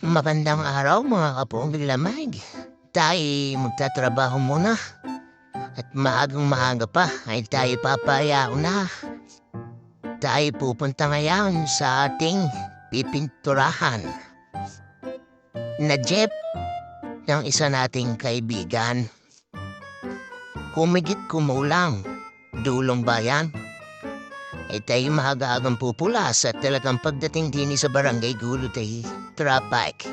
Magandang araw mga kapong lamig. Tayo magtatrabaho muna at maagang maaga pa ay tayo papayao na. Tayo pupunta ngayon sa ating pipinturahan na jeep ng isa nating kaibigan. Kumigit kumulang, dulong bayan. Ay tayo mahag-agang pupulas at talagang pagdating din sa barangay gulo tayo traffic.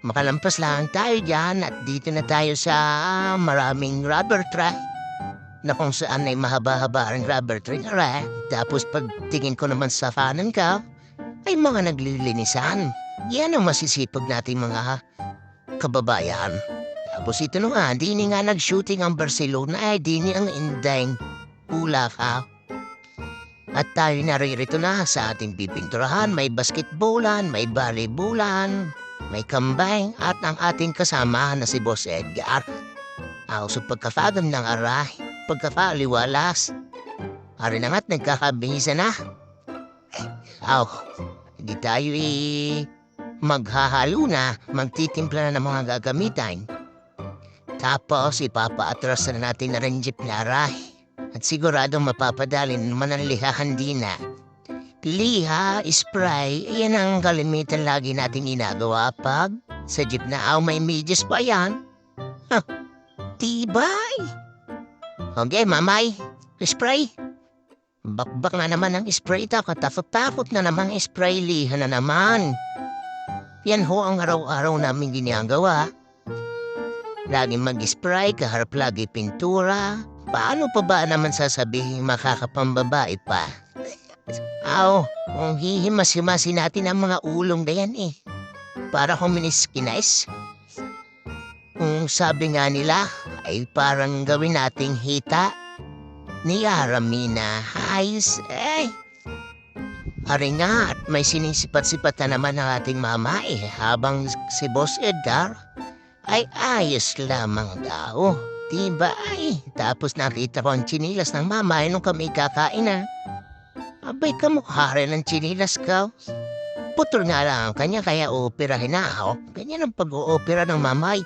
Makalampas lang tayo dyan at dito na tayo sa maraming rubber tree na kung saan ay mahaba-haba ang rubber tree na tapos pagtingin ko naman sa kanan ka ay mga naglilinisan. Yan ang masisipag nating mga kababayan. Tapos ito na nga, di nga nag-shooting ang Barcelona ay di ang indang hula ka. At tayo naririto na sa ating pipinturahan. May basketballan, may volleyballan, may kambay at ang ating kasama na si Boss Edgar. So pagkafagam ng aray, pagkafaliwalas. Ari na nga't nagkakabingisa na. Hindi tayo maghahalo na, magtitimpla na ng mga gagamitan. Tapos ipapaatras na natin na rin jeep na aray. At siguradong mapapadali naman ang lihahan din na. Liha, spray, yan ang kalimitan lagi natin ginagawa pag sa jeep na may medyas pa yan. Tibay! Okay, mamay, spray. Bakbak na naman ang spray ta, katakot-takot na naman ang spray, liha na naman. Yan ho ang araw-araw namin ginagawa. Laging mag-spray, kaharap lagi pintura. Paano pa ba naman sasabihin makakapambabae pa? Kung hihimas-himasi natin ang mga ulong na yan para huminiskinis. Kung sabi nga nila, ay parang gawin nating hita ni Aramina. Ayos, Ari nga at may sinisipat-sipat na naman ang ating mama habang si Boss Edgar ay ayos lamang daw. Diba tapos nakita ko ang chinilas ng mama nung kami kakain na. Abay kamukha rin ang chinilas ka. Putol nga lang kanya kaya operahin na ako. Ganyan ang pag-oopera ng mamay.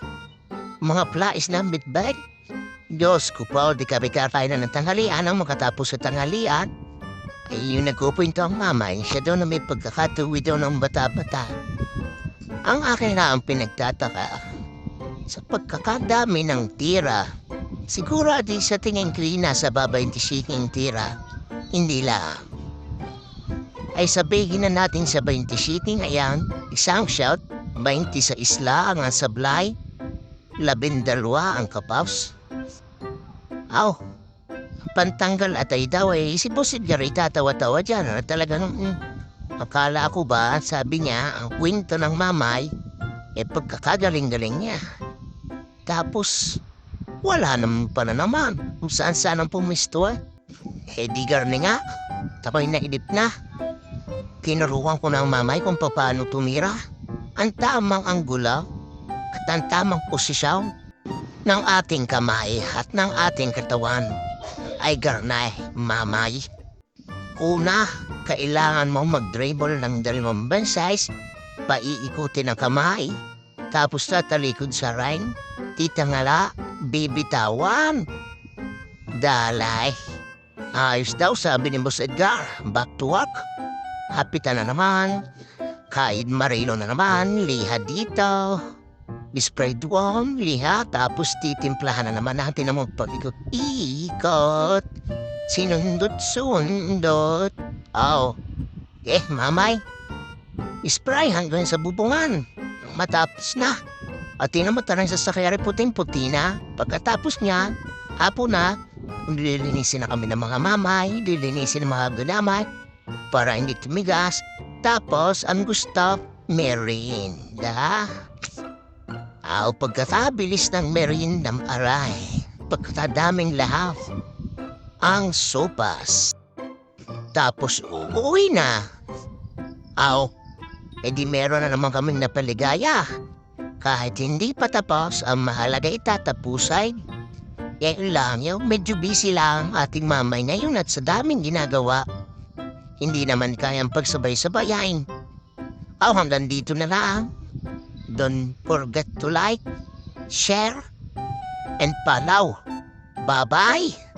Mga plais na bitbag. Diyos ko pa, di kami kakain na ng tanghalian ang makatapos sa tanghalian. Ay yung nagpupunto ang mamay, siya daw na may pagkakatuwi daw ng bata-bata. Ang akin na ang pinagtataka. Sa pagkakadami ng tira, siguro di sa tingin ko nasa baba 25 tira. Hindi lang. Ay sabihin na natin sa 27 ayan, isang shot, 20 sa isla ang sablay, 12 ang kapaws. Pantanggal at ay daw si Boss Edgar tatawa-tawa dyan. Talagang akala ko ba, sabi niya, ang kwento ng mamay, pagkakagaling-galing niya. Tapos, wala naman pa na naman. Kung saan-saan ang pumisto di garni nga. Tapos naidip na. Kinuruan ko ng mamay kung paano tumira. Ang tamang anggula at ang tamang posisyon ng ating kamay at ng ating katawan ay garnay, mamay. Una, kailangan mong mag-dribble ng 2 size, paiikutin ang kamay, tapos tatalikod sa ring, titangala, bibitawan. Dalay. Ayos daw sabi ni Boss Edgar, back to work. Hapitan na naman, kaid marilo na naman, liha dito. Spray duwang, liha, tapos titimplahan na naman natin ang magpag-ikot-ikot. Sinundot-sundot. Mamay. Spray hanggang sa bubungan. Matapos na. At tinamata ng sasakayari puting-puti na. Pagkatapos niya, hapon na, lilinisin na kami ng mga mamay, lilinisin ng mga ganamay, para hindi tumigas. Tapos, ang gusto, merienda. Pagkatabilis ng merienda aray, pagkatadaming lahap, ang sopas. Tapos, uuwi na. Di meron na naman kaming napaligaya. Kahit hindi pa tapos, ang mahalaga itatapusay. Yan lang medyo busy lang ating mamay ngayon at sa daming ginagawa. Hindi naman kayang pagsabay-sabayain. Hanggang dito na lang. Don't forget to like, share, and follow. Bye-bye!